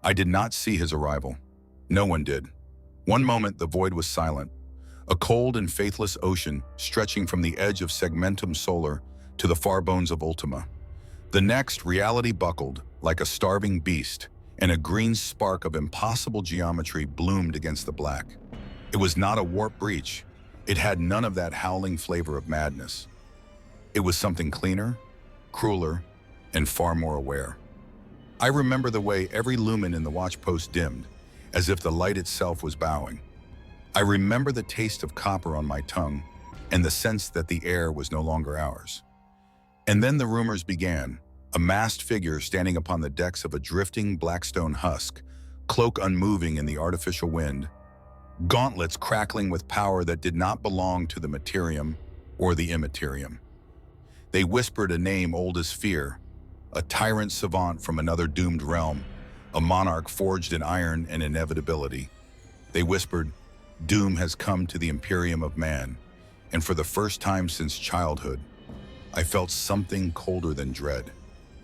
I did not see his arrival. No one did. One moment, the void was silent, a cold and faithless ocean stretching from the edge of Segmentum Solar to the far bones of Ultima. The next, reality buckled like a starving beast, and a green spark of impossible geometry bloomed against the black. It was not a warp breach. It had none of that howling flavor of madness. It was something cleaner, crueler, and far more aware. I remember the way every lumen in the watch post dimmed, as if the light itself was bowing. I remember the taste of copper on my tongue and the sense that the air was no longer ours. And then the rumors began, a masked figure standing upon the decks of a drifting blackstone husk, cloak unmoving in the artificial wind, gauntlets crackling with power that did not belong to the Materium or the Immaterium. They whispered a name old as fear, a tyrant savant from another doomed realm, a monarch forged in iron and inevitability. They whispered, "Doom has come to the Imperium of man," and for the first time since childhood, I felt something colder than dread,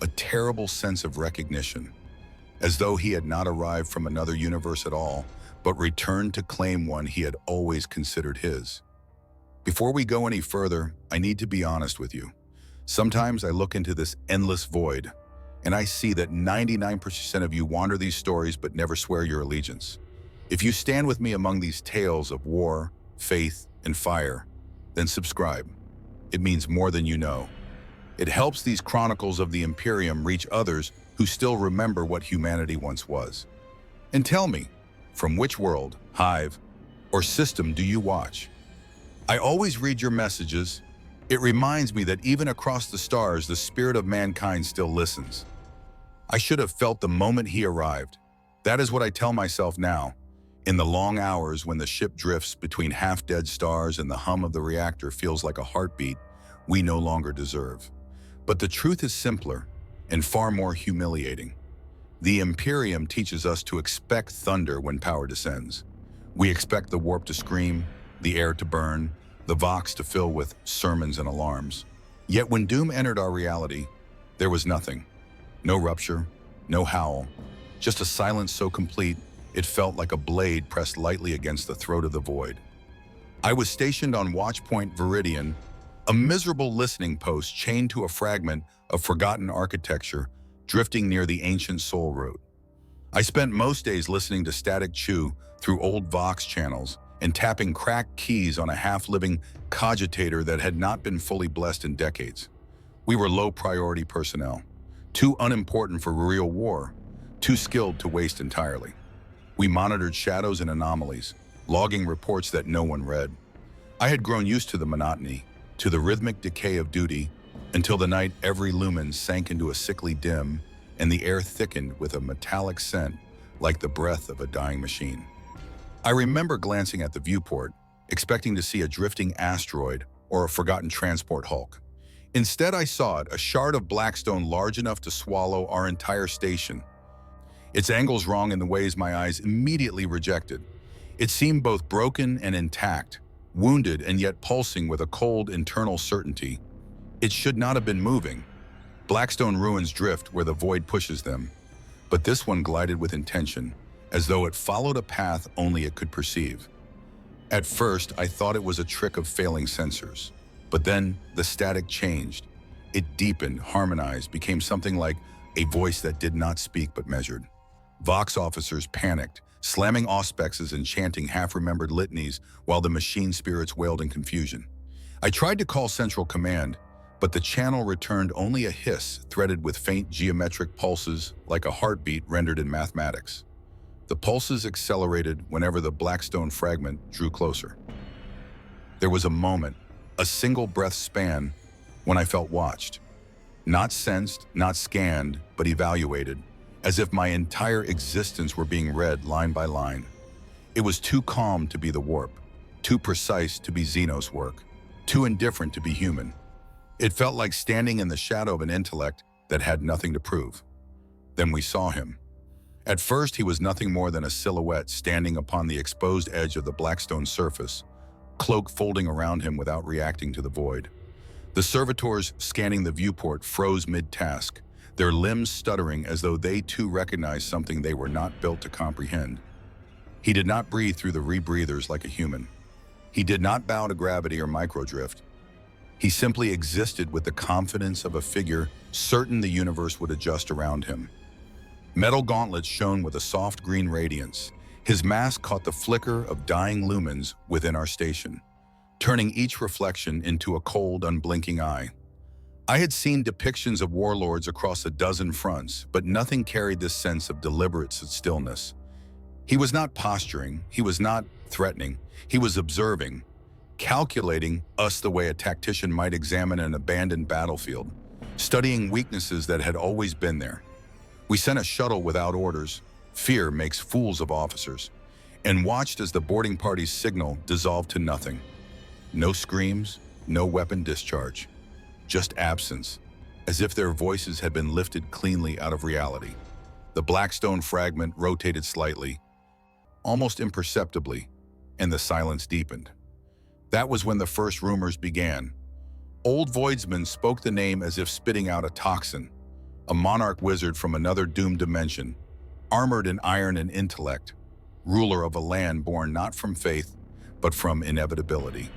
a terrible sense of recognition, as though he had not arrived from another universe at all, but returned to claim one he had always considered his. Before we go any further, I need to be honest with you. Sometimes I look into this endless void, and I see that 99% of you wander these stories but never swear your allegiance. If you stand with me among these tales of war, faith, and fire, then subscribe. It means more than you know. It helps these chronicles of the Imperium reach others who still remember what humanity once was. And tell me, from which world, hive, or system do you watch? I always read your messages. It reminds me that even across the stars, the spirit of mankind still listens. I should have felt the moment he arrived. That is what I tell myself now, in the long hours when the ship drifts between half-dead stars and the hum of the reactor feels like a heartbeat we no longer deserve. But the truth is simpler and far more humiliating. The Imperium teaches us to expect thunder when power descends. We expect the warp to scream, the air to burn, the Vox to fill with sermons and alarms. Yet when doom entered our reality, there was nothing. No rupture, no howl, just a silence so complete it felt like a blade pressed lightly against the throat of the void. I was stationed on Watchpoint Viridian, a miserable listening post chained to a fragment of forgotten architecture drifting near the ancient Soul Route. I spent most days listening to static chew through old Vox channels and tapping cracked keys on a half-living cogitator that had not been fully blessed in decades. We were low-priority personnel, too unimportant for real war, too skilled to waste entirely. We monitored shadows and anomalies, logging reports that no one read. I had grown used to the monotony, to the rhythmic decay of duty, until the night every lumen sank into a sickly dim and the air thickened with a metallic scent like the breath of a dying machine. I remember glancing at the viewport, expecting to see a drifting asteroid or a forgotten transport hulk. Instead, I saw it, a shard of blackstone large enough to swallow our entire station. Its angles wrong in the ways my eyes immediately rejected. It seemed both broken and intact, wounded and yet pulsing with a cold internal certainty. It should not have been moving. Blackstone ruins drift where the void pushes them, but this one glided with intention, as though it followed a path only it could perceive. At first, I thought it was a trick of failing sensors, but then the static changed. It deepened, harmonized, became something like a voice that did not speak but measured. Vox officers panicked, slamming auspexes and chanting half-remembered litanies while the machine spirits wailed in confusion. I tried to call Central Command, but the channel returned only a hiss threaded with faint geometric pulses like a heartbeat rendered in mathematics. The pulses accelerated whenever the Blackstone fragment drew closer. There was a moment, a single breath span, when I felt watched. Not sensed, not scanned, but evaluated, as if my entire existence were being read line by line. It was too calm to be the warp, too precise to be Xenos work, too indifferent to be human. It felt like standing in the shadow of an intellect that had nothing to prove. Then we saw him. At first, he was nothing more than a silhouette standing upon the exposed edge of the Blackstone surface, cloak folding around him without reacting to the void. The servitors scanning the viewport froze mid-task, their limbs stuttering as though they too recognized something they were not built to comprehend. He did not breathe through the rebreathers like a human. He did not bow to gravity or microdrift. He simply existed with the confidence of a figure certain the universe would adjust around him. Metal gauntlets shone with a soft green radiance. His mask caught the flicker of dying lumens within our station, turning each reflection into a cold, unblinking eye. I had seen depictions of warlords across a dozen fronts, but nothing carried this sense of deliberate stillness. He was not posturing, he was not threatening, he was observing, calculating us the way a tactician might examine an abandoned battlefield, studying weaknesses that had always been there. We sent a shuttle without orders, fear makes fools of officers, and watched as the boarding party's signal dissolved to nothing. No screams, no weapon discharge, just absence, as if their voices had been lifted cleanly out of reality. The Blackstone fragment rotated slightly, almost imperceptibly, and the silence deepened. That was when the first rumors began. Old Voidsman spoke the name as if spitting out a toxin, a monarch wizard from another doomed dimension, armored in iron and intellect, ruler of a land born not from faith, but from inevitability.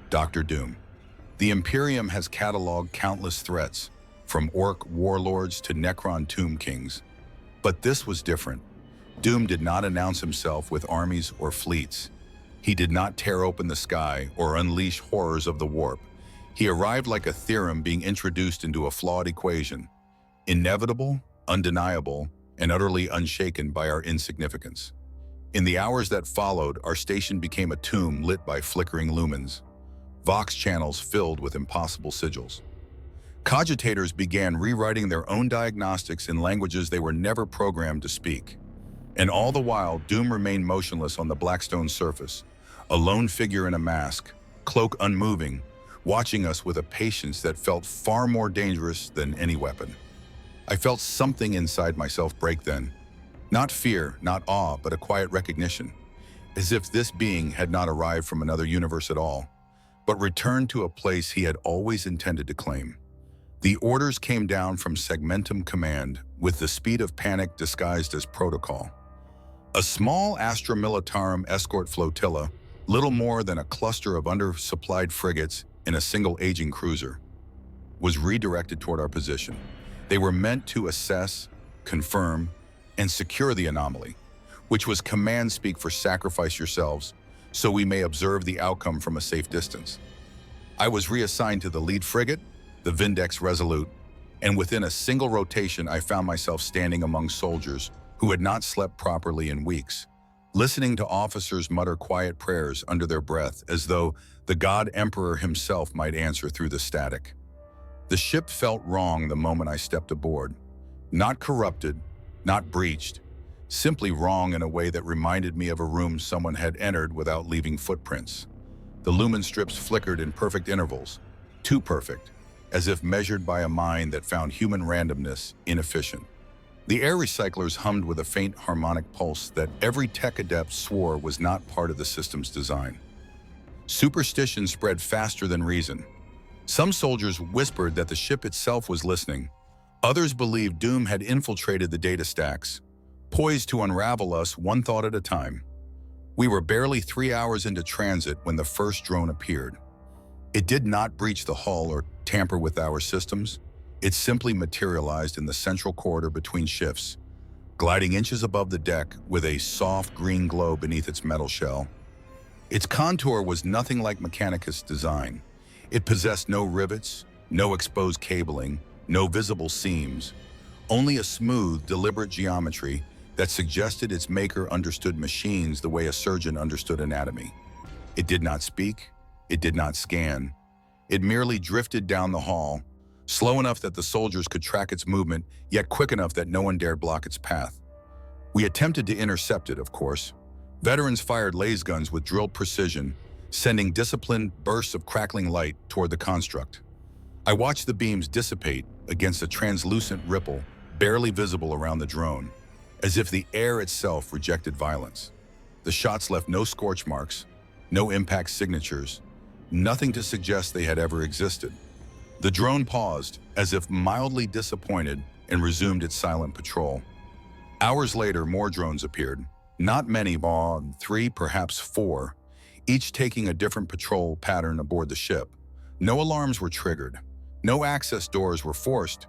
Dr. Doom. The Imperium has cataloged countless threats, from orc warlords to Necron tomb kings. But this was different. Doom did not announce himself with armies or fleets. He did not tear open the sky or unleash horrors of the warp. He arrived like a theorem being introduced into a flawed equation, inevitable, undeniable, and utterly unshaken by our insignificance. In the hours that followed, our station became a tomb lit by flickering lumens, Vox channels filled with impossible sigils. Cogitators began rewriting their own diagnostics in languages they were never programmed to speak. And all the while, Doom remained motionless on the Blackstone surface, a lone figure in a mask, cloak unmoving, watching us with a patience that felt far more dangerous than any weapon. I felt something inside myself break then. Not fear, not awe, but a quiet recognition, as if this being had not arrived from another universe at all, but returned to a place he had always intended to claim. The orders came down from Segmentum Command with the speed of panic disguised as protocol. A small Astra Militarum escort flotilla, little more than a cluster of undersupplied frigates in a single aging cruiser, was redirected toward our position. They were meant to assess, confirm, and secure the anomaly, which was command speak for sacrifice yourselves so we may observe the outcome from a safe distance. I was reassigned to the lead frigate, the Vindex Resolute, and within a single rotation I found myself standing among soldiers who had not slept properly in weeks, listening to officers mutter quiet prayers under their breath as though the God Emperor himself might answer through the static. The ship felt wrong the moment I stepped aboard. Not corrupted, not breached, simply wrong in a way that reminded me of a room someone had entered without leaving footprints. The lumen strips flickered in perfect intervals, too perfect, as if measured by a mind that found human randomness inefficient. The air recyclers hummed with a faint harmonic pulse that every tech adept swore was not part of the system's design. Superstition spread faster than reason. Some soldiers whispered that the ship itself was listening. Others believed Doom had infiltrated the data stacks, poised to unravel us one thought at a time. We were barely 3 hours into transit when the first drone appeared. It did not breach the hull or tamper with our systems. It simply materialized in the central corridor between shifts, gliding inches above the deck with a soft green glow beneath its metal shell. Its contour was nothing like Mechanicus' design. It possessed no rivets, no exposed cabling, no visible seams, only a smooth, deliberate geometry that suggested its maker understood machines the way a surgeon understood anatomy. It did not speak, it did not scan. It merely drifted down the hall, slow enough that the soldiers could track its movement, yet quick enough that no one dared block its path. We attempted to intercept it, of course. Veterans fired laser guns with drilled precision, sending disciplined bursts of crackling light toward the construct. I watched the beams dissipate against a translucent ripple barely visible around the drone, as if the air itself rejected violence. The shots left no scorch marks, no impact signatures, nothing to suggest they had ever existed. The drone paused, as if mildly disappointed, and resumed its silent patrol. Hours later, more drones appeared. Not many, but 3, perhaps 4, each taking a different patrol pattern aboard the ship. No alarms were triggered. No access doors were forced,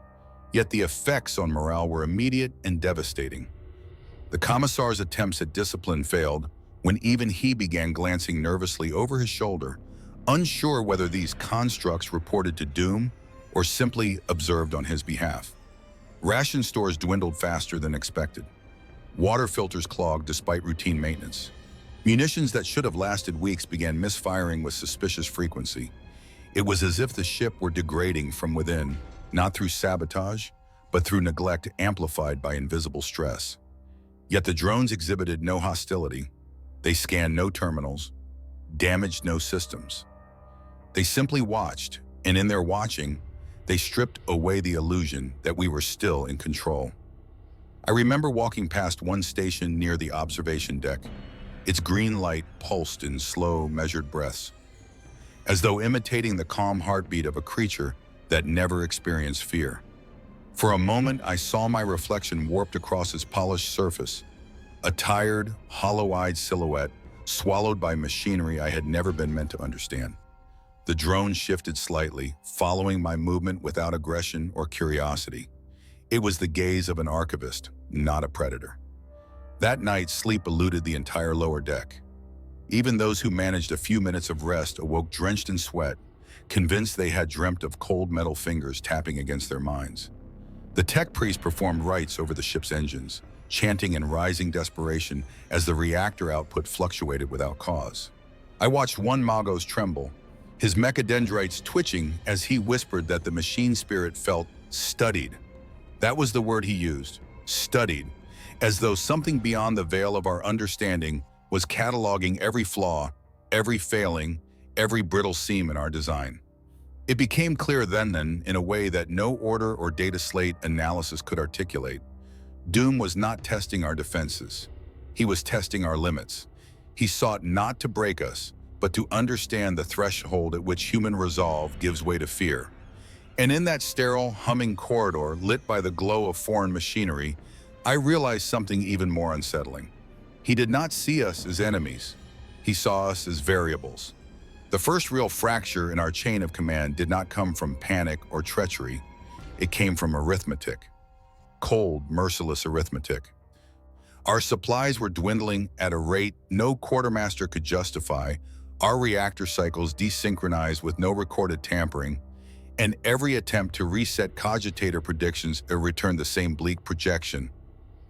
yet the effects on morale were immediate and devastating. The commissar's attempts at discipline failed when even he began glancing nervously over his shoulder, unsure whether these constructs reported to Doom or simply observed on his behalf. Ration stores dwindled faster than expected. Water filters clogged despite routine maintenance. Munitions that should have lasted weeks began misfiring with suspicious frequency. It was as if the ship were degrading from within, not through sabotage, but through neglect amplified by invisible stress. Yet the drones exhibited no hostility. They scanned no terminals, damaged no systems. They simply watched, and in their watching, they stripped away the illusion that we were still in control. I remember walking past one station near the observation deck. Its green light pulsed in slow, measured breaths, as though imitating the calm heartbeat of a creature that never experienced fear. For a moment, I saw my reflection warped across its polished surface, a tired, hollow-eyed silhouette swallowed by machinery I had never been meant to understand. The drone shifted slightly, following my movement without aggression or curiosity. It was the gaze of an archivist, not a predator. That night, sleep eluded the entire lower deck. Even those who managed a few minutes of rest awoke drenched in sweat, convinced they had dreamt of cold metal fingers tapping against their minds. The tech priest performed rites over the ship's engines, chanting in rising desperation as the reactor output fluctuated without cause. I watched one Magos tremble, his mechadendrites twitching as he whispered that the machine spirit felt studied. That was the word he used, studied, as though something beyond the veil of our understanding was cataloging every flaw, every failing, every brittle seam in our design. It became clear then, in a way that no order or data slate analysis could articulate. Doom was not testing our defenses. He was testing our limits. He sought not to break us, but to understand the threshold at which human resolve gives way to fear. And in that sterile, humming corridor lit by the glow of foreign machinery, I realized something even more unsettling. He did not see us as enemies. He saw us as variables. The first real fracture in our chain of command did not come from panic or treachery. It came from arithmetic. Cold, merciless arithmetic. Our supplies were dwindling at a rate no quartermaster could justify, our reactor cycles desynchronized with no recorded tampering, and every attempt to reset cogitator predictions returned the same bleak projection.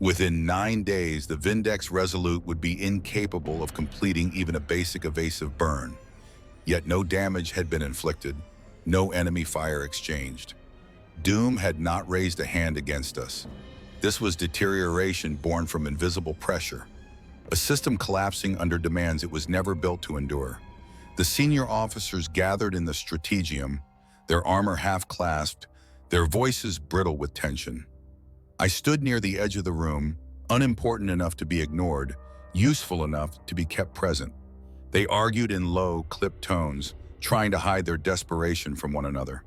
Within 9 days, the Vindex Resolute would be incapable of completing even a basic evasive burn. Yet no damage had been inflicted, no enemy fire exchanged. Doom had not raised a hand against us. This was deterioration born from invisible pressure, a system collapsing under demands it was never built to endure. The senior officers gathered in the strategium, their armor half-clasped, their voices brittle with tension. I stood near the edge of the room, unimportant enough to be ignored, useful enough to be kept present. They argued in low, clipped tones, trying to hide their desperation from one another.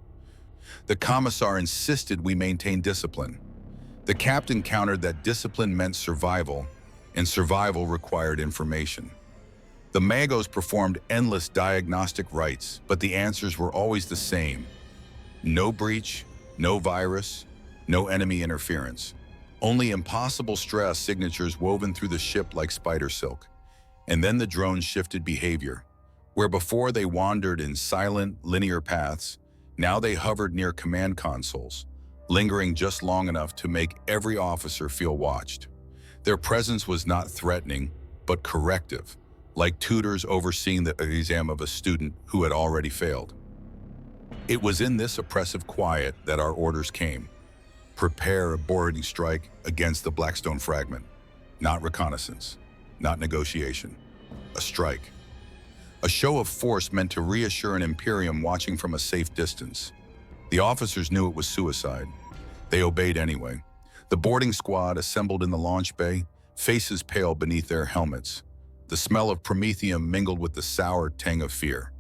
The commissar insisted we maintain discipline. The captain countered that discipline meant survival, and survival required information. The Magos performed endless diagnostic rites, but the answers were always the same. No breach, no virus, no enemy interference. Only impossible stress signatures woven through the ship like spider silk. And then the drones shifted behavior. Where before they wandered in silent, linear paths, now they hovered near command consoles, lingering just long enough to make every officer feel watched. Their presence was not threatening, but corrective, like tutors overseeing the exam of a student who had already failed. It was in this oppressive quiet that our orders came. Prepare a boarding strike against the Blackstone fragment. Not reconnaissance, not negotiation. A strike. A show of force meant to reassure an Imperium watching from a safe distance. The officers knew it was suicide. They obeyed anyway. The boarding squad assembled in the launch bay, faces pale beneath their helmets. The smell of promethium mingled with the sour tang of fear.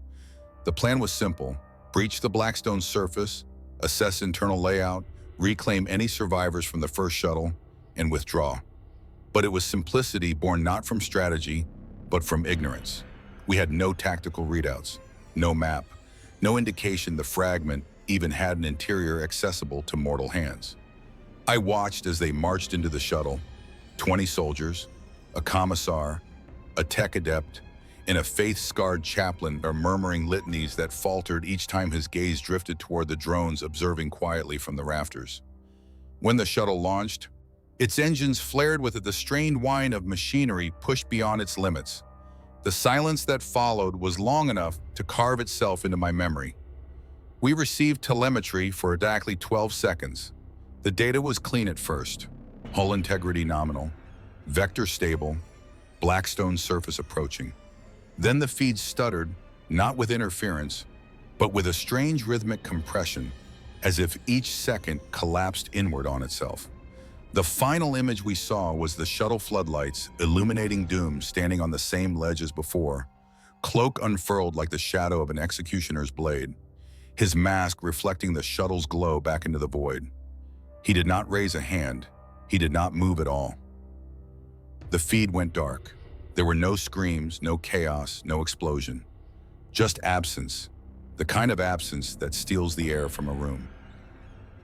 The plan was simple: breach the Blackstone surface, assess internal layout, reclaim any survivors from the first shuttle, and withdraw. But it was simplicity born not from strategy, but from ignorance. We had no tactical readouts, no map, no indication the fragment even had an interior accessible to mortal hands. I watched as they marched into the shuttle, 20 soldiers, a commissar, a tech adept, and a faith-scarred chaplain are murmuring litanies that faltered each time his gaze drifted toward the drones observing quietly from the rafters. When the shuttle launched, its engines flared with the strained whine of machinery pushed beyond its limits. The silence that followed was long enough to carve itself into my memory. We received telemetry for exactly 12 seconds. The data was clean at first. Hull integrity nominal, vector stable, Blackstone surface approaching. Then the feed stuttered, not with interference, but with a strange rhythmic compression, as if each second collapsed inward on itself. The final image we saw was the shuttle floodlights illuminating Doom standing on the same ledge as before, cloak unfurled like the shadow of an executioner's blade, his mask reflecting the shuttle's glow back into the void. He did not raise a hand. He did not move at all. The feed went dark. There were no screams, no chaos, no explosion. Just absence, the kind of absence that steals the air from a room.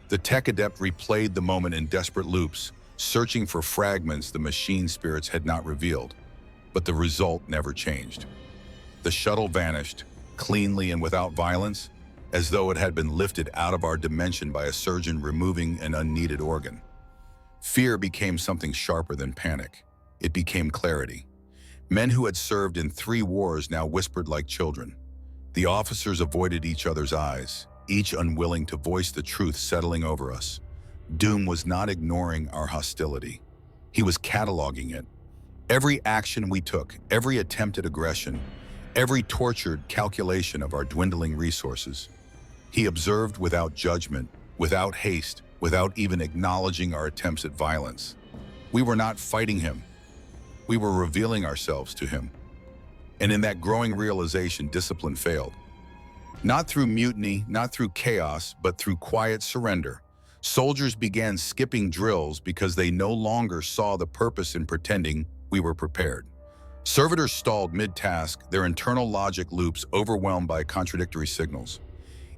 The tech adept replayed the moment in desperate loops, searching for fragments the machine spirits had not revealed. But the result never changed. The shuttle vanished, cleanly and without violence, as though it had been lifted out of our dimension by a surgeon removing an unneeded organ. Fear became something sharper than panic. It became clarity. Men who had served in 3 wars now whispered like children. The officers avoided each other's eyes, each unwilling to voice the truth settling over us. Doom was not ignoring our hostility. He was cataloging it. Every action we took, every attempt at aggression, every tortured calculation of our dwindling resources. He observed without judgment, without haste, without even acknowledging our attempts at violence. We were not fighting him. We were revealing ourselves to him. And in that growing realization, discipline failed. Not through mutiny, not through chaos, but through quiet surrender. Soldiers began skipping drills because they no longer saw the purpose in pretending we were prepared. Servitors stalled mid-task, their internal logic loops overwhelmed by contradictory signals.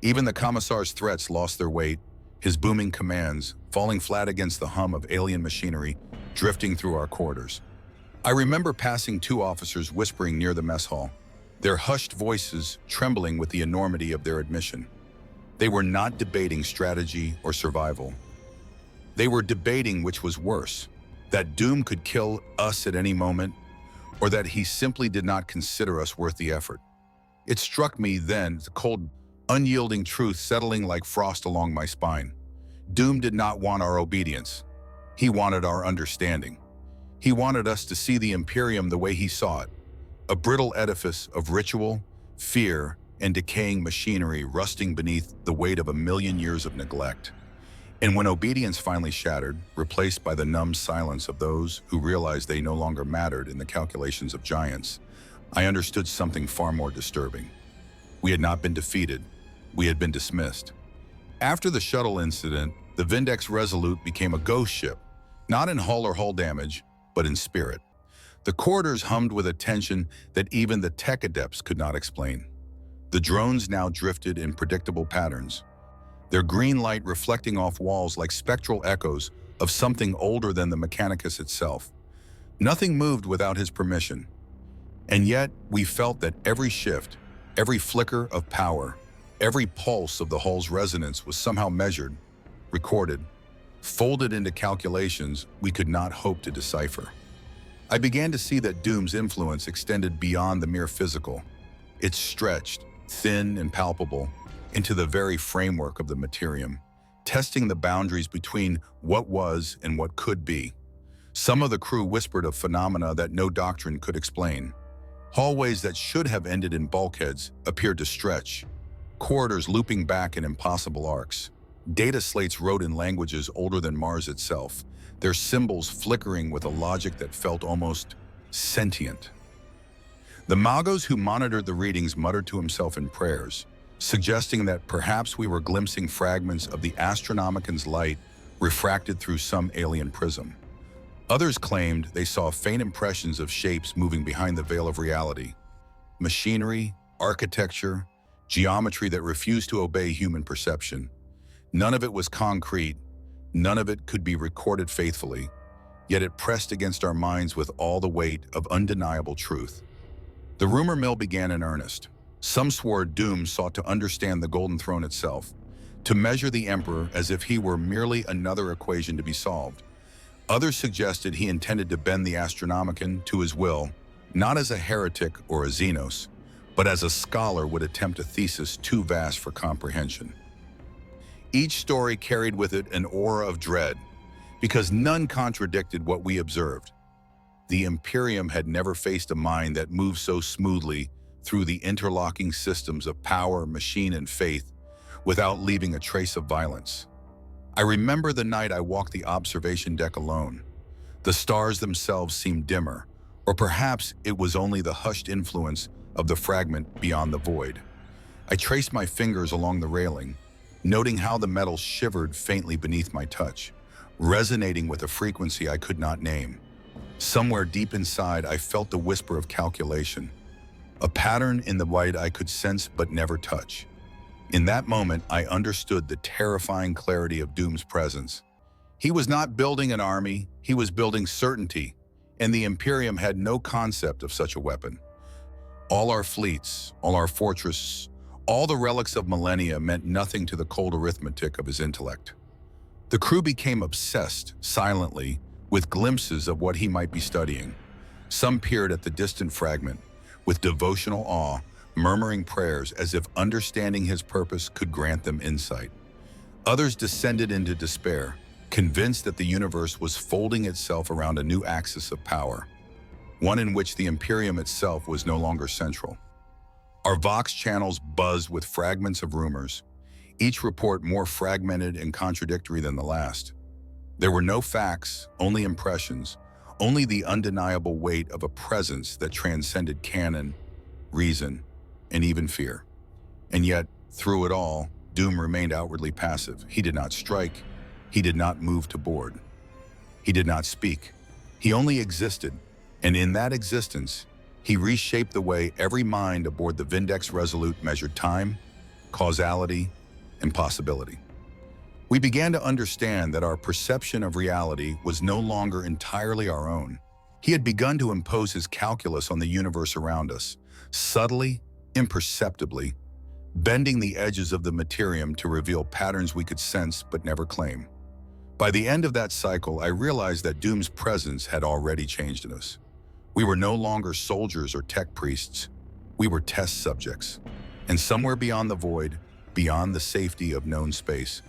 Even the commissar's threats lost their weight, his booming commands falling flat against the hum of alien machinery drifting through our corridors. I remember passing 2 officers whispering near the mess hall, their hushed voices trembling with the enormity of their admission. They were not debating strategy or survival. They were debating which was worse, that Doom could kill us at any moment, or that he simply did not consider us worth the effort. It struck me then, the cold, unyielding truth settling like frost along my spine. Doom did not want our obedience. He wanted our understanding. He wanted us to see the Imperium the way he saw it, a brittle edifice of ritual, fear, and decaying machinery rusting beneath the weight of 1,000,000 years of neglect. And when obedience finally shattered, replaced by the numb silence of those who realized they no longer mattered in the calculations of giants, I understood something far more disturbing. We had not been defeated. We had been dismissed. After the shuttle incident, the Vindex Resolute became a ghost ship, not in hull or hull damage, but in spirit. The corridors hummed with a tension that even the tech adepts could not explain. The drones now drifted in predictable patterns, their green light reflecting off walls like spectral echoes of something older than the Mechanicus itself. Nothing moved without his permission. And yet, we felt that every shift, every flicker of power, every pulse of the hull's resonance was somehow measured, recorded, folded into calculations we could not hope to decipher. I began to see that Doom's influence extended beyond the mere physical. It stretched, thin and palpable, into the very framework of the Imperium, testing the boundaries between what was and what could be. Some of the crew whispered of phenomena that no doctrine could explain. Hallways that should have ended in bulkheads appeared to stretch, corridors looping back in impossible arcs. Data slates wrote in languages older than Mars itself, their symbols flickering with a logic that felt almost sentient. The Magos who monitored the readings muttered to himself in prayers, suggesting that perhaps we were glimpsing fragments of the Astronomican's light refracted through some alien prism. Others claimed they saw faint impressions of shapes moving behind the veil of reality. Machinery, architecture, geometry that refused to obey human perception. None of it was concrete, none of it could be recorded faithfully, yet it pressed against our minds with all the weight of undeniable truth. The rumor mill began in earnest. Some swore Doom sought to understand the Golden Throne itself, to measure the Emperor as if he were merely another equation to be solved. Others suggested he intended to bend the Astronomicon to his will, not as a heretic or a Xenos, but as a scholar would attempt a thesis too vast for comprehension. Each story carried with it an aura of dread, because none contradicted what we observed. The Imperium had never faced a mind that moved so smoothly through the interlocking systems of power, machine, and faith without leaving a trace of violence. I remember the night I walked the observation deck alone. The stars themselves seemed dimmer, or perhaps it was only the hushed influence of the fragment beyond the void. I traced my fingers along the railing, noting how the metal shivered faintly beneath my touch, resonating with a frequency I could not name. Somewhere deep inside, I felt the whisper of calculation, a pattern in the void I could sense but never touch. In that moment, I understood the terrifying clarity of Doom's presence. He was not building an army, he was building certainty, and the Imperium had no concept of such a weapon. All our fleets, all our fortresses, all the relics of millennia meant nothing to the cold arithmetic of his intellect. The crew became obsessed, silently, with glimpses of what he might be studying. Some peered at the distant fragment, with devotional awe, murmuring prayers as if understanding his purpose could grant them insight. Others descended into despair, convinced that the universe was folding itself around a new axis of power, one in which the Imperium itself was no longer central. Our Vox channels buzzed with fragments of rumors, each report more fragmented and contradictory than the last. There were no facts, only impressions, only the undeniable weight of a presence that transcended canon, reason, and even fear. And yet, through it all, Doom remained outwardly passive. He did not strike. He did not move to board. He did not speak. He only existed, and in that existence, he reshaped the way every mind aboard the Vindex Resolute measured time, causality, and possibility. We began to understand that our perception of reality was no longer entirely our own. He had begun to impose his calculus on the universe around us, subtly, imperceptibly, bending the edges of the materium to reveal patterns we could sense but never claim. By the end of that cycle, I realized that Doom's presence had already changed in us. We were no longer soldiers or tech priests. We were test subjects. And somewhere beyond the void, beyond the safety of known space,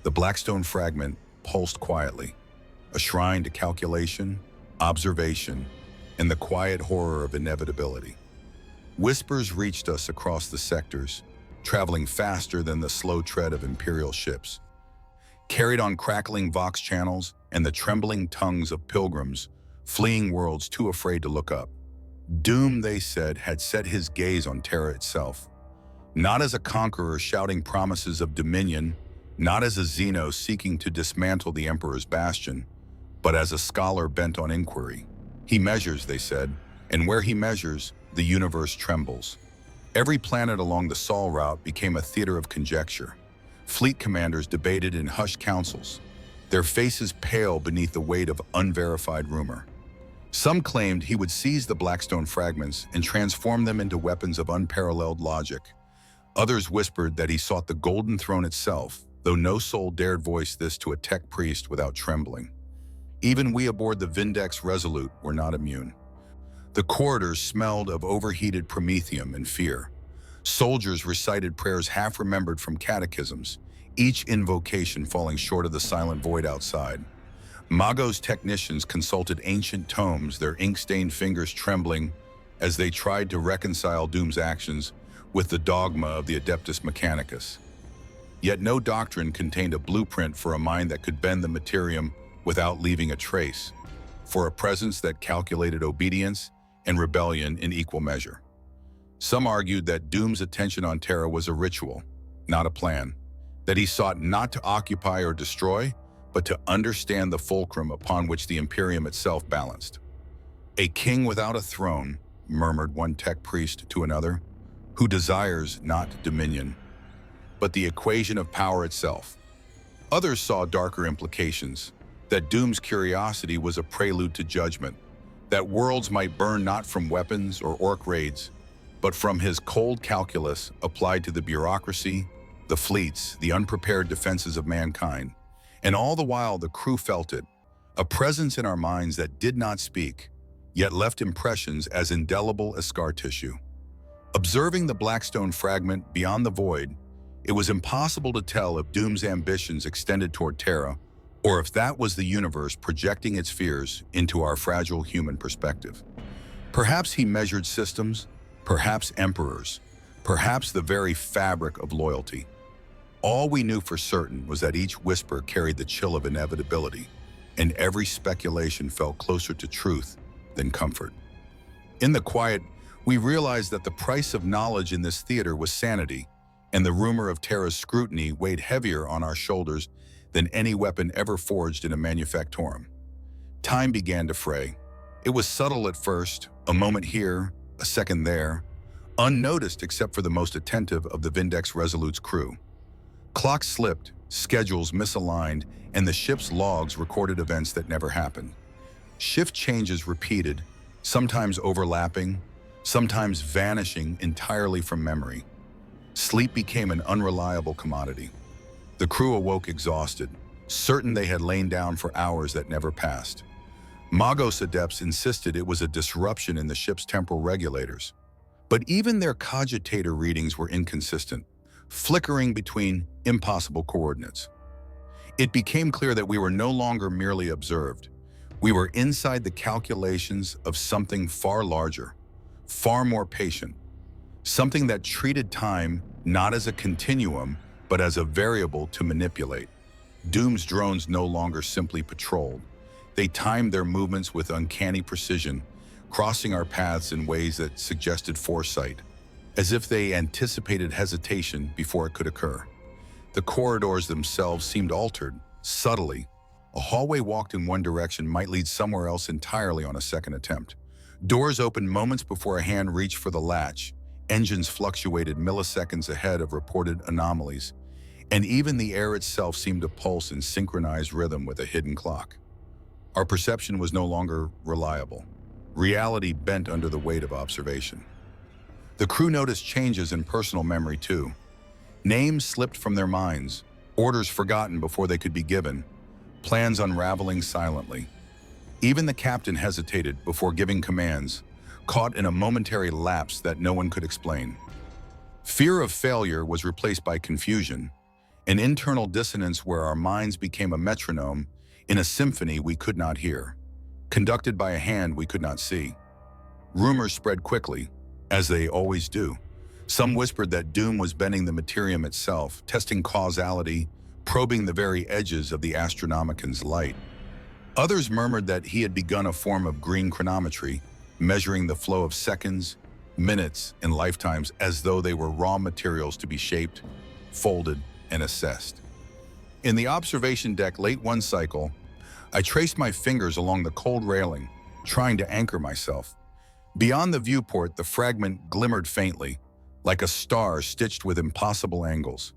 the Blackstone fragment pulsed quietly, a shrine to calculation, observation, and the quiet horror of inevitability. Whispers reached us across the sectors, traveling faster than the slow tread of Imperial ships. Carried on crackling Vox channels and the trembling tongues of pilgrims, fleeing worlds too afraid to look up. Doom, they said, had set his gaze on Terra itself. Not as a conqueror shouting promises of dominion, not as a Xeno seeking to dismantle the Emperor's bastion, but as a scholar bent on inquiry. He measures, they said, and where he measures, the universe trembles. Every planet along the Sol route became a theater of conjecture. Fleet commanders debated in hushed councils, their faces pale beneath the weight of unverified rumor. Some claimed he would seize the Blackstone fragments and transform them into weapons of unparalleled logic. Others whispered that he sought the Golden Throne itself, though no soul dared voice this to a tech priest without trembling. Even we aboard the Vindex Resolute were not immune. The corridors smelled of overheated promethium and fear. Soldiers recited prayers half-remembered from catechisms, each invocation falling short of the silent void outside. Magos technicians consulted ancient tomes, their ink-stained fingers trembling as they tried to reconcile Doom's actions with the dogma of the Adeptus Mechanicus. Yet no doctrine contained a blueprint for a mind that could bend the materium without leaving a trace, for a presence that calculated obedience and rebellion in equal measure. Some argued that Doom's attention on Terra was a ritual, not a plan, that he sought not to occupy or destroy, but to understand the fulcrum upon which the Imperium itself balanced. "A king without a throne," murmured one tech priest to another, "who desires not dominion, but the equation of power itself." Others saw darker implications, that Doom's curiosity was a prelude to judgment, that worlds might burn not from weapons or orc raids, but from his cold calculus applied to the bureaucracy, the fleets, the unprepared defenses of mankind. And all the while the crew felt it, a presence in our minds that did not speak, yet left impressions as indelible as scar tissue. Observing the Blackstone fragment beyond the void, it was impossible to tell if Doom's ambitions extended toward Terra, or if that was the universe projecting its fears into our fragile human perspective. Perhaps he measured systems, perhaps emperors, perhaps the very fabric of loyalty. All we knew for certain was that each whisper carried the chill of inevitability, and every speculation felt closer to truth than comfort. In the quiet, we realized that the price of knowledge in this theater was sanity, and the rumor of Terra's scrutiny weighed heavier on our shoulders than any weapon ever forged in a manufactorum. Time began to fray. It was subtle at first, a moment here, a second there, unnoticed except for the most attentive of the Vindex Resolute's crew. Clocks slipped, schedules misaligned, and the ship's logs recorded events that never happened. Shift changes repeated, sometimes overlapping, sometimes vanishing entirely from memory. Sleep became an unreliable commodity. The crew awoke exhausted, certain they had lain down for hours that never passed. Magos adepts insisted it was a disruption in the ship's temporal regulators. But even their cogitator readings were inconsistent, flickering between impossible coordinates. It became clear that we were no longer merely observed. We were inside the calculations of something far larger, far more patient, something that treated time not as a continuum, but as a variable to manipulate. Doom's drones no longer simply patrolled. They timed their movements with uncanny precision, crossing our paths in ways that suggested foresight, as if they anticipated hesitation before it could occur. The corridors themselves seemed altered, subtly. A hallway walked in one direction might lead somewhere else entirely on a second attempt. Doors opened moments before a hand reached for the latch. Engines fluctuated milliseconds ahead of reported anomalies, and even the air itself seemed to pulse in synchronized rhythm with a hidden clock. Our perception was no longer reliable. Reality bent under the weight of observation. The crew noticed changes in personal memory too. Names slipped from their minds, orders forgotten before they could be given, plans unraveling silently. Even the captain hesitated before giving commands, caught in a momentary lapse that no one could explain. Fear of failure was replaced by confusion, an internal dissonance where our minds became a metronome in a symphony we could not hear, conducted by a hand we could not see. Rumors spread quickly, as they always do. Some whispered that Doom was bending the Imperium itself, testing causality, probing the very edges of the Astronomican's light. Others murmured that he had begun a form of green chronometry, measuring the flow of seconds, minutes, and lifetimes as though they were raw materials to be shaped, folded, and assessed. In the observation deck late one cycle, I traced my fingers along the cold railing, trying to anchor myself. Beyond the viewport, the fragment glimmered faintly, like a star stitched with impossible angles.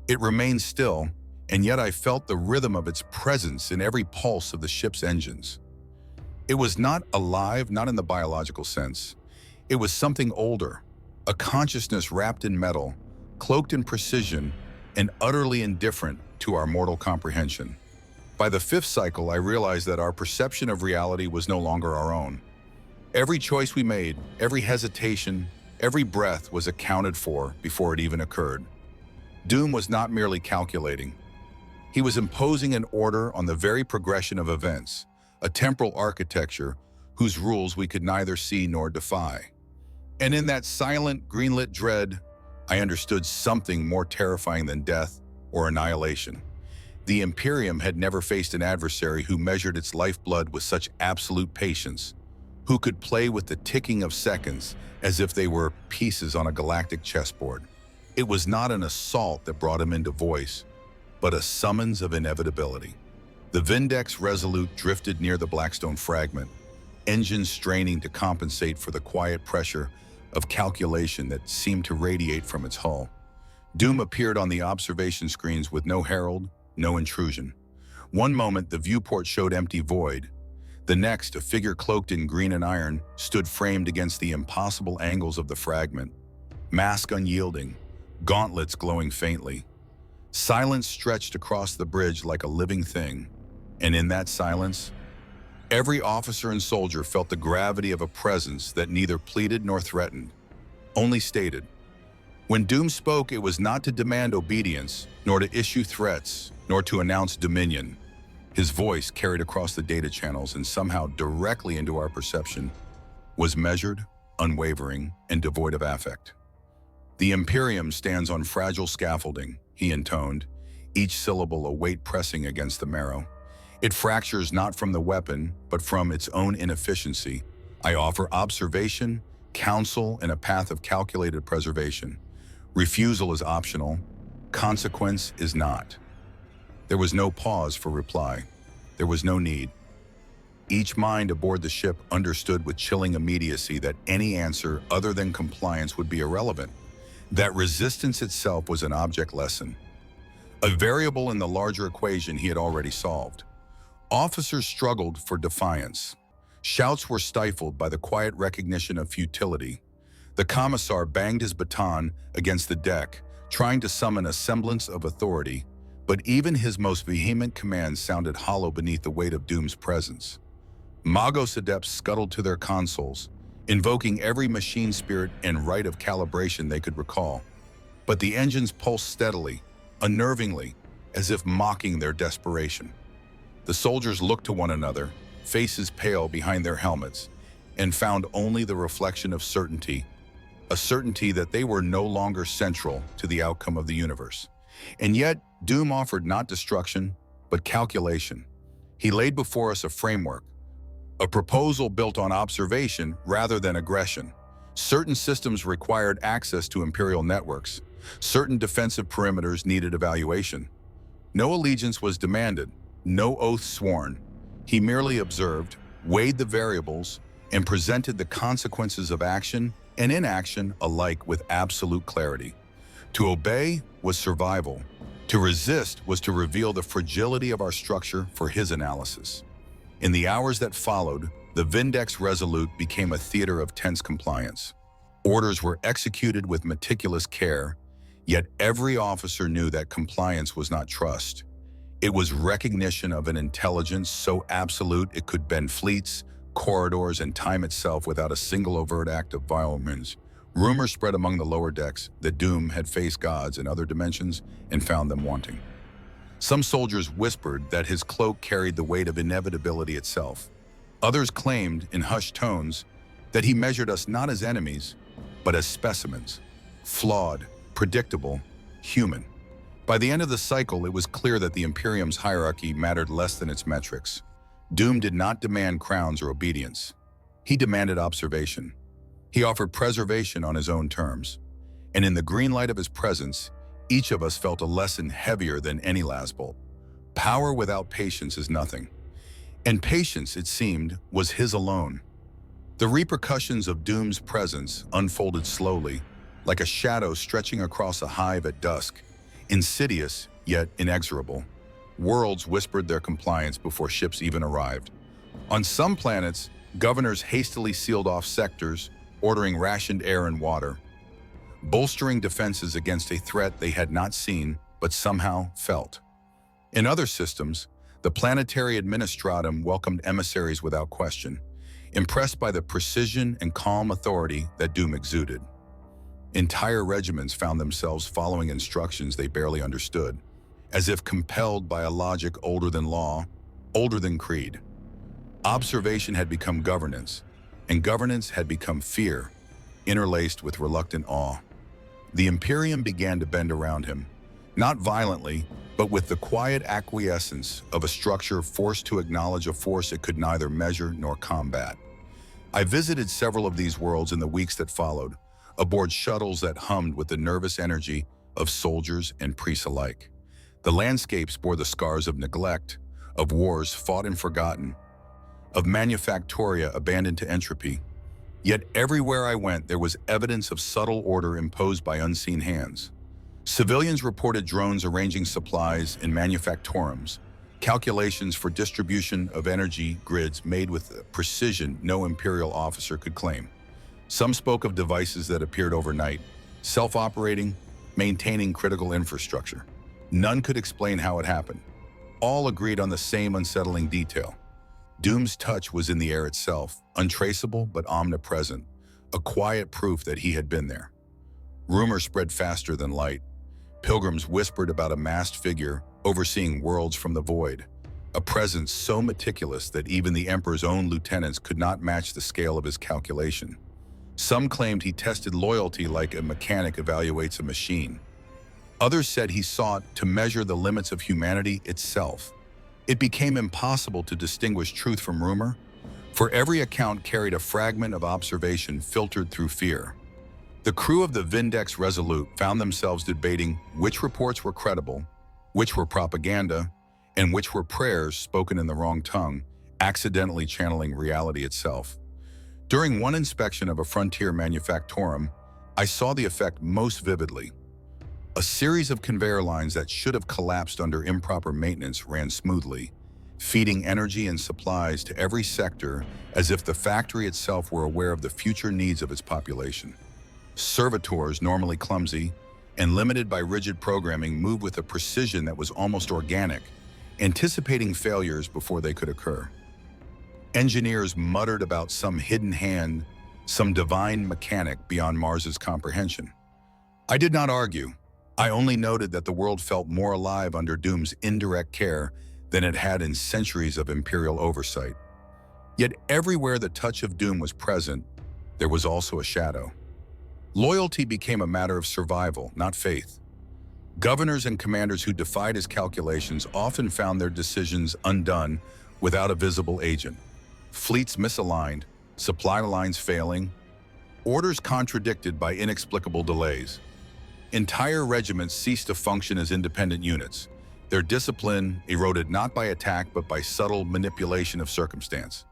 It remained still, and yet I felt the rhythm of its presence in every pulse of the ship's engines. It was not alive, not in the biological sense. It was something older, a consciousness wrapped in metal, cloaked in precision, and utterly indifferent to our mortal comprehension. By the fifth cycle, I realized that our perception of reality was no longer our own. Every choice we made, every hesitation, every breath was accounted for before it even occurred. Doom was not merely calculating. He was imposing an order on the very progression of events, a temporal architecture whose rules we could neither see nor defy. And in that silent, greenlit dread, I understood something more terrifying than death or annihilation. The Imperium had never faced an adversary who measured its lifeblood with such absolute patience, who could play with the ticking of seconds as if they were pieces on a galactic chessboard. It was not an assault that brought him into voice, but a summons of inevitability. The Vindex Resolute drifted near the Blackstone fragment, engines straining to compensate for the quiet pressure of calculation that seemed to radiate from its hull. Doom appeared on the observation screens with no herald, no intrusion. One moment, the viewport showed empty void. The next, a figure cloaked in green and iron stood framed against the impossible angles of the fragment, mask unyielding, gauntlets glowing faintly. Silence stretched across the bridge like a living thing, and in that silence, every officer and soldier felt the gravity of a presence that neither pleaded nor threatened, only stated. When Doom spoke, it was not to demand obedience, nor to issue threats, nor to announce dominion. His voice, carried across the data channels and somehow directly into our perception, was measured, unwavering, and devoid of affect. The Imperium stands on fragile scaffolding, he intoned, each syllable a weight pressing against the marrow. It fractures not from the weapon, but from its own inefficiency. I offer observation, counsel, and a path of calculated preservation. Refusal is optional. Consequence is not. There was no pause for reply. There was no need. Each mind aboard the ship understood with chilling immediacy that any answer other than compliance would be irrelevant. That resistance itself was an object lesson, a variable in the larger equation he had already solved. Officers struggled for defiance. Shouts were stifled by the quiet recognition of futility. The commissar banged his baton against the deck, trying to summon a semblance of authority, but even his most vehement commands sounded hollow beneath the weight of Doom's presence. Magos adepts scuttled to their consoles, invoking every machine spirit and rite of calibration they could recall. But the engines pulsed steadily, unnervingly, as if mocking their desperation. The soldiers looked to one another, faces pale behind their helmets, and found only the reflection of certainty, a certainty that they were no longer central to the outcome of the universe. And yet, Doom offered not destruction, but calculation. He laid before us a framework, a proposal built on observation rather than aggression. Certain systems required access to Imperial networks. Certain defensive perimeters needed evaluation. No allegiance was demanded, no oath sworn. He merely observed, weighed the variables, and presented the consequences of action and inaction alike with absolute clarity. To obey was survival. To resist was to reveal the fragility of our structure for his analysis. In the hours that followed, the Vindex Resolute became a theater of tense compliance. Orders were executed with meticulous care, yet every officer knew that compliance was not trust. It was recognition of an intelligence so absolute it could bend fleets, corridors, and time itself without a single overt act of violence. Rumors spread among the lower decks that Doom had faced gods in other dimensions and found them wanting. Some soldiers whispered that his cloak carried the weight of inevitability itself. Others claimed, in hushed tones, that he measured us not as enemies, but as specimens, flawed, predictable, human. By the end of the cycle, it was clear that the Imperium's hierarchy mattered less than its metrics. Doom did not demand crowns or obedience. He demanded observation. He offered preservation on his own terms. And in the green light of his presence, each of us felt a lesson heavier than any lasbolt. Power without patience is nothing. And patience, it seemed, was his alone. The repercussions of Doom's presence unfolded slowly, like a shadow stretching across a hive at dusk, insidious yet inexorable. Worlds whispered their compliance before ships even arrived. On some planets, governors hastily sealed off sectors, ordering rationed air and water, bolstering defenses against a threat they had not seen but somehow felt. In other systems, the planetary administratum welcomed emissaries without question, impressed by the precision and calm authority that Doom exuded. Entire regiments found themselves following instructions they barely understood, as if compelled by a logic older than law, older than creed. Observation had become governance, and governance had become fear, interlaced with reluctant awe. The Imperium began to bend around him, not violently, but with the quiet acquiescence of a structure forced to acknowledge a force it could neither measure nor combat. I visited several of these worlds in the weeks that followed, aboard shuttles that hummed with the nervous energy of soldiers and priests alike. The landscapes bore the scars of neglect, of wars fought and forgotten, of manufactoria abandoned to entropy. Yet everywhere I went, there was evidence of subtle order imposed by unseen hands. Civilians reported drones arranging supplies in manufactorums, calculations for distribution of energy grids made with a precision no Imperial officer could claim. Some spoke of devices that appeared overnight, self-operating, maintaining critical infrastructure. None could explain how it happened. All agreed on the same unsettling detail. Doom's touch was in the air itself, untraceable but omnipresent, a quiet proof that he had been there. Rumor spread faster than light. Pilgrims whispered about a masked figure overseeing worlds from the void, a presence so meticulous that even the Emperor's own lieutenants could not match the scale of his calculation. Some claimed he tested loyalty like a mechanic evaluates a machine. Others said he sought to measure the limits of humanity itself. It became impossible to distinguish truth from rumor, for every account carried a fragment of observation filtered through fear. The crew of the Vindex Resolute found themselves debating which reports were credible, which were propaganda, and which were prayers spoken in the wrong tongue, accidentally channeling reality itself. During one inspection of a frontier manufactorum, I saw the effect most vividly. A series of conveyor lines that should have collapsed under improper maintenance ran smoothly, feeding energy and supplies to every sector as if the factory itself were aware of the future needs of its population. Servitors, normally clumsy and limited by rigid programming, moved with a precision that was almost organic, anticipating failures before they could occur. Engineers muttered about some hidden hand, some divine mechanic beyond Mars's comprehension. I did not argue. I only noted that the world felt more alive under Doom's indirect care than it had in centuries of Imperial oversight. Yet everywhere the touch of Doom was present, there was also a shadow. Loyalty became a matter of survival, not faith. Governors and commanders who defied his calculations often found their decisions undone without a visible agent. Fleets misaligned, supply lines failing, orders contradicted by inexplicable delays. Entire regiments ceased to function as independent units, their discipline eroded not by attack but by subtle manipulation of circumstance.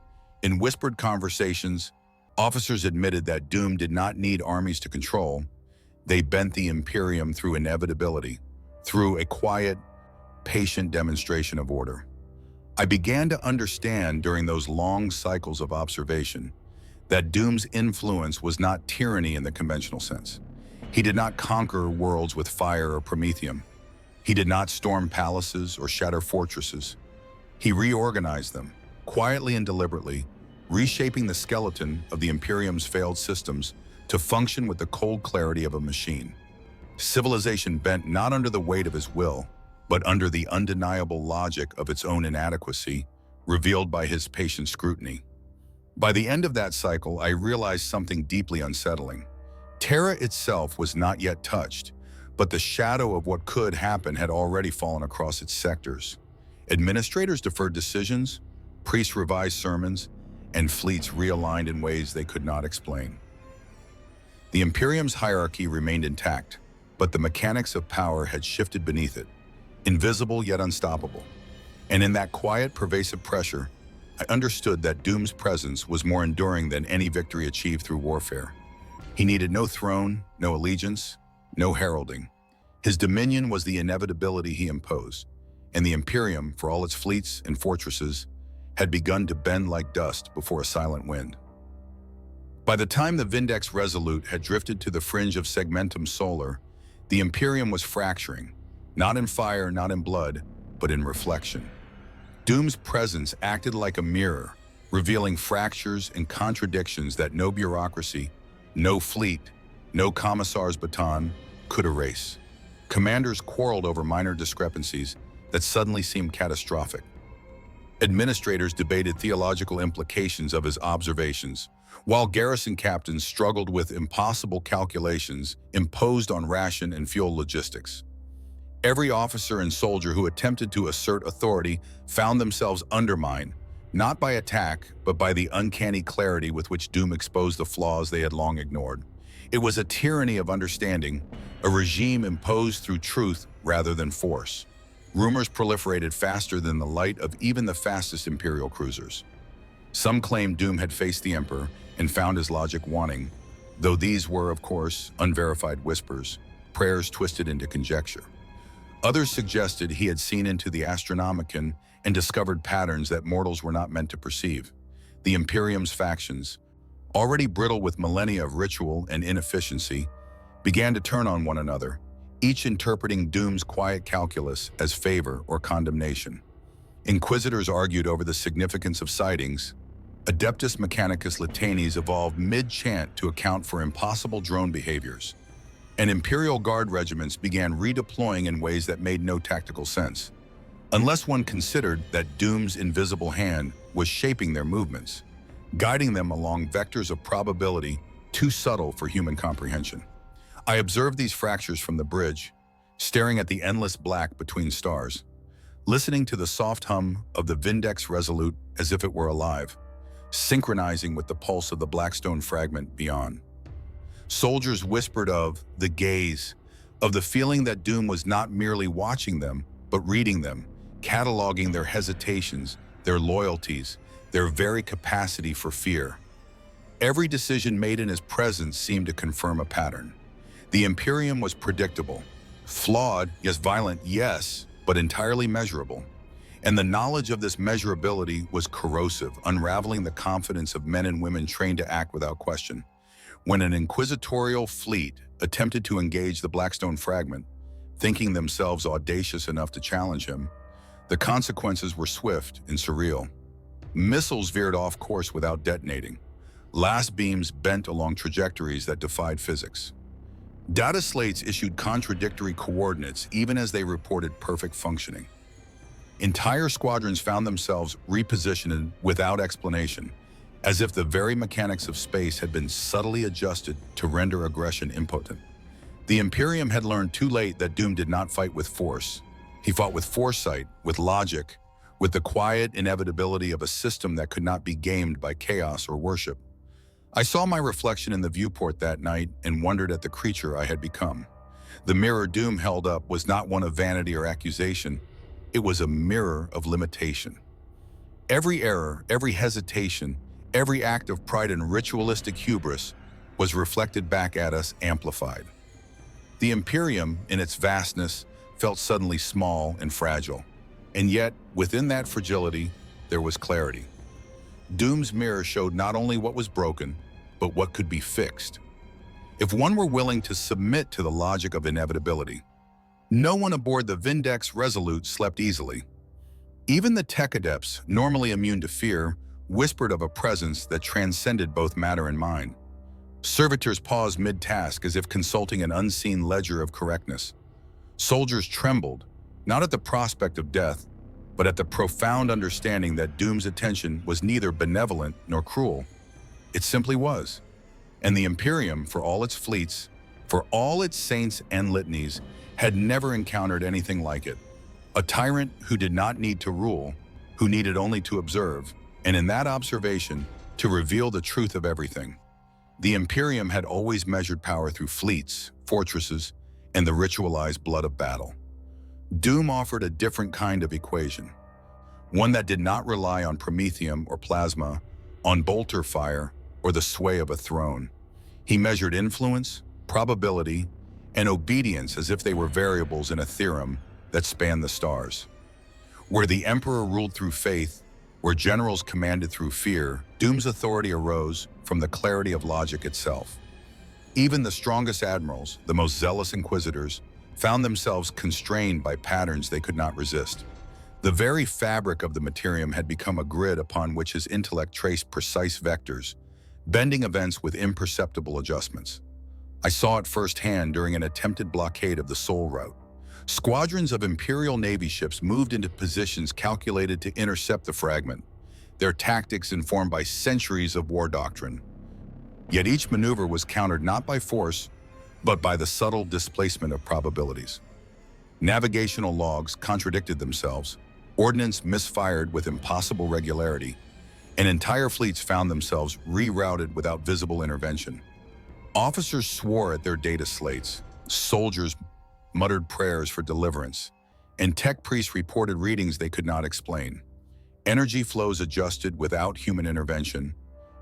In whispered conversations, officers admitted that Doom did not need armies to control. They bent the Imperium through inevitability, through a quiet, patient demonstration of order. I began to understand during those long cycles of observation that Doom's influence was not tyranny in the conventional sense. He did not conquer worlds with fire or promethium. He did not storm palaces or shatter fortresses. He reorganized them, quietly and deliberately, reshaping the skeleton of the Imperium's failed systems to function with the cold clarity of a machine. Civilization bent not under the weight of his will, but under the undeniable logic of its own inadequacy, revealed by his patient scrutiny. By the end of that cycle, I realized something deeply unsettling. Terra itself was not yet touched, but the shadow of what could happen had already fallen across its sectors. Administrators deferred decisions, priests revised sermons, and fleets realigned in ways they could not explain. The Imperium's hierarchy remained intact, but the mechanics of power had shifted beneath it, invisible yet unstoppable. And in that quiet, pervasive pressure, I understood that Doom's presence was more enduring than any victory achieved through warfare. He needed no throne, no allegiance, no heralding. His dominion was the inevitability he imposed, and the Imperium, for all its fleets and fortresses, had begun to bend like dust before a silent wind. By the time the Vindex Resolute had drifted to the fringe of Segmentum Solar, the Imperium was fracturing, not in fire, not in blood, but in reflection. Doom's presence acted like a mirror, revealing fractures and contradictions that no bureaucracy, no fleet, no commissar's baton could erase. Commanders quarreled over minor discrepancies that suddenly seemed catastrophic. Administrators debated theological implications of his observations, while garrison captains struggled with impossible calculations imposed on ration and fuel logistics. Every officer and soldier who attempted to assert authority found themselves undermined, not by attack, but by the uncanny clarity with which Doom exposed the flaws they had long ignored. It was a tyranny of understanding, a regime imposed through truth rather than force. Rumors proliferated faster than the light of even the fastest Imperial cruisers. Some claimed Doom had faced the Emperor and found his logic wanting, though these were, of course, unverified whispers, prayers twisted into conjecture. Others suggested he had seen into the Astronomicon and discovered patterns that mortals were not meant to perceive. The Imperium's factions, already brittle with millennia of ritual and inefficiency, began to turn on one another, each interpreting Doom's quiet calculus as favor or condemnation. Inquisitors argued over the significance of sightings. Adeptus Mechanicus Latanes evolved mid-chant to account for impossible drone behaviors, and Imperial Guard regiments began redeploying in ways that made no tactical sense, unless one considered that Doom's invisible hand was shaping their movements, guiding them along vectors of probability too subtle for human comprehension. I observed these fractures from the bridge, staring at the endless black between stars, listening to the soft hum of the Vindex Resolute as if it were alive, synchronizing with the pulse of the Blackstone fragment beyond. Soldiers whispered of the gaze, of the feeling that Doom was not merely watching them, but reading them, cataloging their hesitations, their loyalties, their very capacity for fear. Every decision made in his presence seemed to confirm a pattern. The Imperium was predictable, flawed, yes, violent, yes, but entirely measurable. And the knowledge of this measurability was corrosive, unraveling the confidence of men and women trained to act without question. When an inquisitorial fleet attempted to engage the Blackstone fragment, thinking themselves audacious enough to challenge him, the consequences were swift and surreal. Missiles veered off course without detonating. Last beams bent along trajectories that defied physics. Data slates issued contradictory coordinates even as they reported perfect functioning. Entire squadrons found themselves repositioned without explanation, as if the very mechanics of space had been subtly adjusted to render aggression impotent. The Imperium had learned too late that Doom did not fight with force. He fought with foresight, with logic, with the quiet inevitability of a system that could not be gamed by chaos or worship. I saw my reflection in the viewport that night and wondered at the creature I had become. The mirror Doom held up was not one of vanity or accusation. It was a mirror of limitation. Every error, every hesitation, every act of pride and ritualistic hubris was reflected back at us amplified. The Imperium, in its vastness, felt suddenly small and fragile. And yet, within that fragility, there was clarity. Doom's mirror showed not only what was broken, but what could be fixed. If one were willing to submit to the logic of inevitability, no one aboard the Vindex Resolute slept easily. Even the tech adepts, normally immune to fear, whispered of a presence that transcended both matter and mind. Servitors paused mid-task as if consulting an unseen ledger of correctness. Soldiers trembled, not at the prospect of death, but at the profound understanding that Doom's attention was neither benevolent nor cruel. It simply was. And the Imperium, for all its fleets, for all its saints and litanies, had never encountered anything like it. A tyrant who did not need to rule, who needed only to observe, and in that observation, to reveal the truth of everything. The Imperium had always measured power through fleets, fortresses, and the ritualized blood of battle. Doom offered a different kind of equation, one that did not rely on promethium or plasma, on bolter fire, or the sway of a throne. He measured influence, probability, and obedience as if they were variables in a theorem that spanned the stars. Where the Emperor ruled through faith, where generals commanded through fear, Doom's authority arose from the clarity of logic itself. Even the strongest admirals, the most zealous inquisitors, found themselves constrained by patterns they could not resist. The very fabric of the Imperium had become a grid upon which his intellect traced precise vectors, bending events with imperceptible adjustments. I saw it firsthand during an attempted blockade of the Sol route. Squadrons of Imperial Navy ships moved into positions calculated to intercept the fragment, their tactics informed by centuries of war doctrine. Yet each maneuver was countered not by force, but by the subtle displacement of probabilities. Navigational logs contradicted themselves, ordnance misfired with impossible regularity, and entire fleets found themselves rerouted without visible intervention. Officers swore at their data slates, soldiers muttered prayers for deliverance, and tech priests reported readings they could not explain. Energy flows adjusted without human intervention,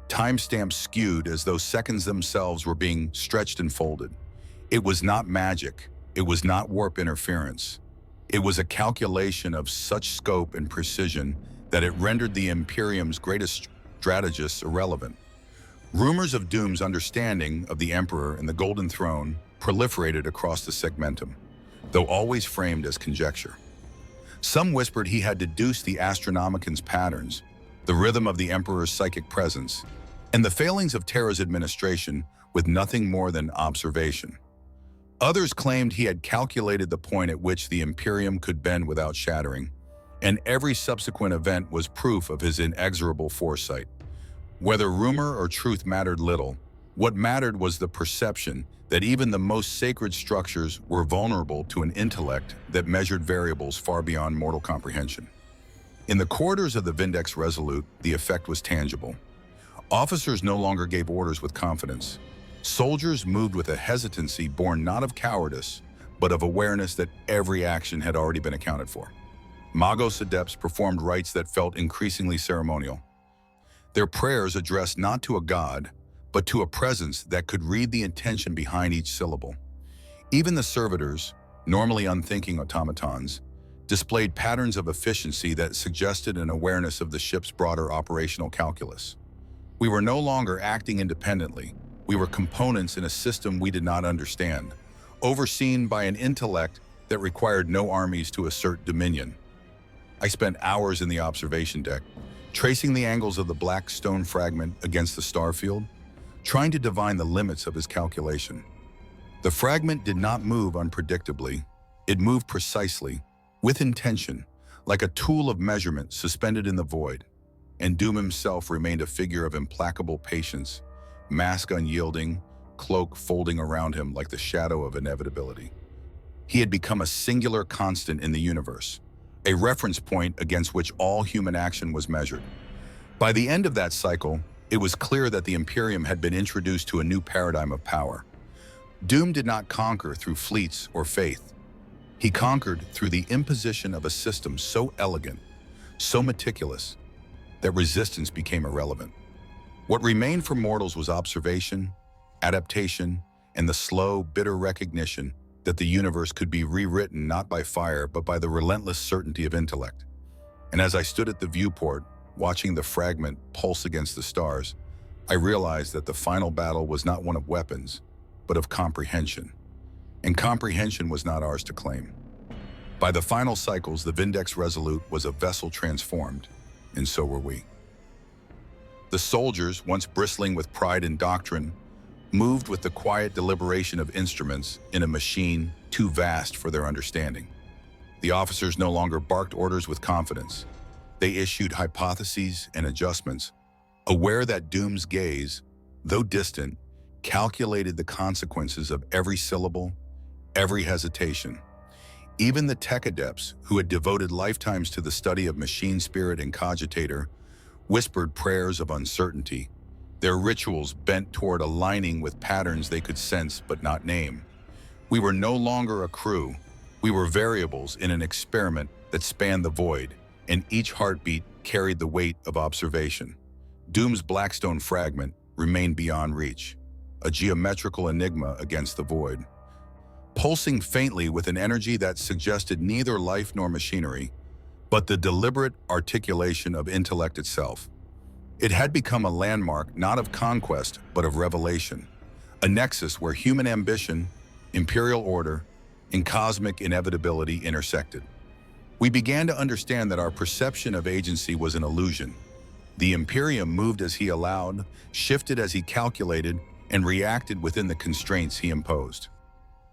timestamps skewed as though seconds themselves were being stretched and folded. It was not magic. It was not warp interference. It was a calculation of such scope and precision that it rendered the Imperium's greatest strategists irrelevant. Rumors of Doom's understanding of the Emperor and the Golden Throne proliferated across the segmentum, though always framed as conjecture. Some whispered he had deduced the Astronomican's patterns, the rhythm of the Emperor's psychic presence, and the failings of Terra's administration with nothing more than observation. Others claimed he had calculated the point at which the Imperium could bend without shattering, and every subsequent event was proof of his inexorable foresight. Whether rumor or truth mattered little, what mattered was the perception that even the most sacred structures were vulnerable to an intellect that measured variables far beyond mortal comprehension. In the corridors of the Vindex Resolute, the effect was tangible. Officers no longer gave orders with confidence. Soldiers moved with a hesitancy born not of cowardice, but of awareness that every action had already been accounted for. Magos adepts performed rites that felt increasingly ceremonial. Their prayers addressed not to a god, but to a presence that could read the intention behind each syllable. Even the servitors, normally unthinking automatons, displayed patterns of efficiency that suggested an awareness of the ship's broader operational calculus. We were no longer acting independently. We were components in a system we did not understand, overseen by an intellect that required no armies to assert dominion. I spent hours in the observation deck, tracing the angles of the black stone fragment against the star field, trying to divine the limits of his calculation. The fragment did not move unpredictably. It moved precisely, with intention, like a tool of measurement suspended in the void. And Doom himself remained a figure of implacable patience, mask unyielding, cloak folding around him like the shadow of inevitability. He had become a singular constant in the universe, a reference point against which all human action was measured. By the end of that cycle, it was clear that the Imperium had been introduced to a new paradigm of power. Doom did not conquer through fleets or faith. He conquered through the imposition of a system so elegant, so meticulous, that resistance became irrelevant. What remained for mortals was observation, adaptation, and the slow, bitter recognition that the universe could be rewritten not by fire, but by the relentless certainty of intellect. And as I stood at the viewport, watching the fragment pulse against the stars, I realized that the final battle was not one of weapons, but of comprehension. And comprehension was not ours to claim. By the final cycles, the Vindex Resolute was a vessel transformed, and so were we. The soldiers, once bristling with pride and doctrine, moved with the quiet deliberation of instruments in a machine too vast for their understanding. The officers no longer barked orders with confidence. They issued hypotheses and adjustments, aware that Doom's gaze, though distant, calculated the consequences of every syllable, every hesitation. Even the tech adepts, who had devoted lifetimes to the study of machine spirit and cogitator, whispered prayers of uncertainty, their rituals bent toward aligning with patterns they could sense but not name. We were no longer a crew. We were variables in an experiment that spanned the void, and each heartbeat carried the weight of observation. Doom's Blackstone fragment remained beyond reach, a geometrical enigma against the void. Pulsing faintly with an energy that suggested neither life nor machinery, but the deliberate articulation of intellect itself. It had become a landmark not of conquest, but of revelation, a nexus where human ambition, imperial order, and cosmic inevitability intersected. We began to understand that our perception of agency was an illusion. The Imperium moved as he allowed, shifted as he calculated, and reacted within the constraints he imposed.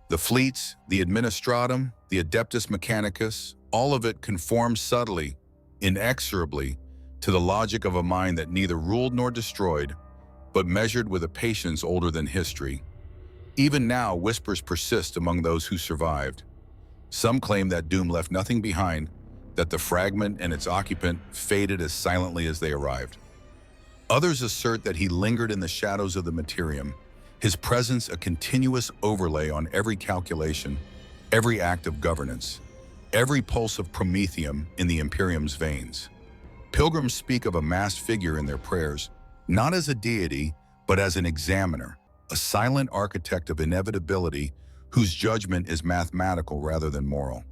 The fleets, the administratum, the Adeptus Mechanicus, all of it conformed subtly, inexorably, to the logic of a mind that neither ruled nor destroyed, but measured with a patience older than history. Even now, whispers persist among those who survived. Some claim that Doom left nothing behind, that the fragment and its occupant faded as silently as they arrived. Others assert that he lingered in the shadows of the Materium, his presence a continuous overlay on every calculation, every act of governance. every pulse of promethium in the Imperium's veins. Pilgrims speak of a masked figure in their prayers, not as a deity, but as an examiner, a silent architect of inevitability whose judgment is mathematical rather than moral.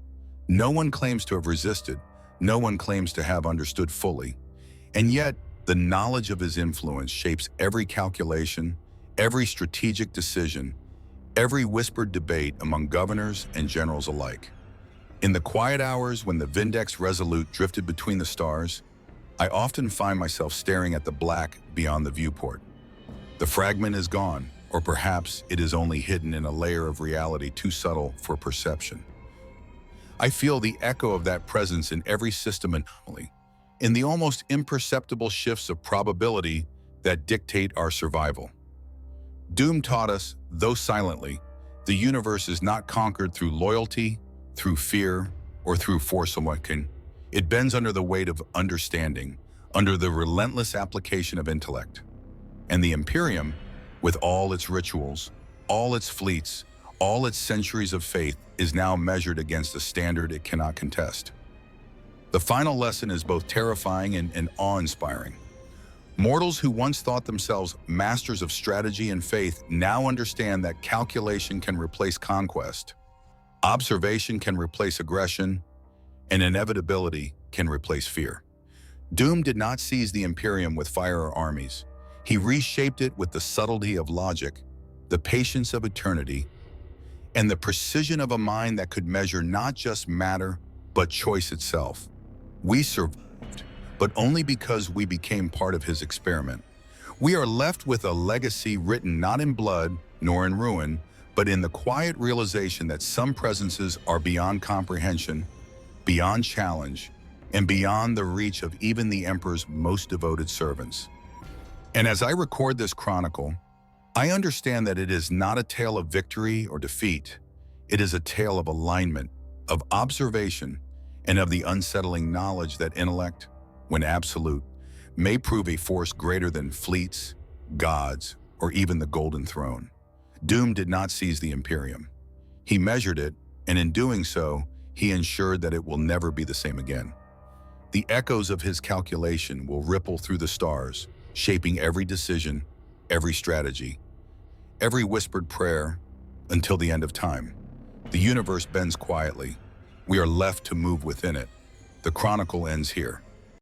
No one claims to have resisted, no one claims to have understood fully, and yet the knowledge of his influence shapes every calculation, every strategic decision, every whispered debate among governors and generals alike. In the quiet hours when the Vindex Resolute drifted between the stars, I often find myself staring at the black beyond the viewport. The fragment is gone, or perhaps it is only hidden in a layer of reality too subtle for perception. I feel the echo of that presence in every system anomaly, in the almost imperceptible shifts of probability that dictate our survival. Doom taught us, though silently, the universe is not conquered through loyalty, through fear, or through force awakening. It bends under the weight of understanding, under the relentless application of intellect. And the Imperium, with all its rituals, all its fleets, all its centuries of faith, is now measured against a standard it cannot contest. The final lesson is both terrifying and awe-inspiring. Mortals who once thought themselves masters of strategy and faith now understand that calculation can replace conquest, observation can replace aggression, and inevitability can replace fear. Doom did not seize the Imperium with fire or armies. He reshaped it with the subtlety of logic, the patience of eternity, and the precision of a mind that could measure not just matter, but choice itself. We survived, but only because we became part of his experiment. We are left with a legacy written not in blood nor in ruin, but in the quiet realization that some presences are beyond comprehension, beyond challenge, and beyond the reach of even the Emperor's most devoted servants. And as I record this chronicle, I understand that it is not a tale of victory or defeat. It is a tale of alignment, of observation, and of the unsettling knowledge that intellect, when absolute, may prove a force greater than fleets, gods, or even the Golden Throne. Doom did not seize the Imperium. He measured it, and in doing so, he ensured that it will never be the same again. The echoes of his calculation will ripple through the stars, shaping every decision, every strategy, every whispered prayer, until the end of time. The universe bends quietly. We are left to move within it. The chronicle ends here.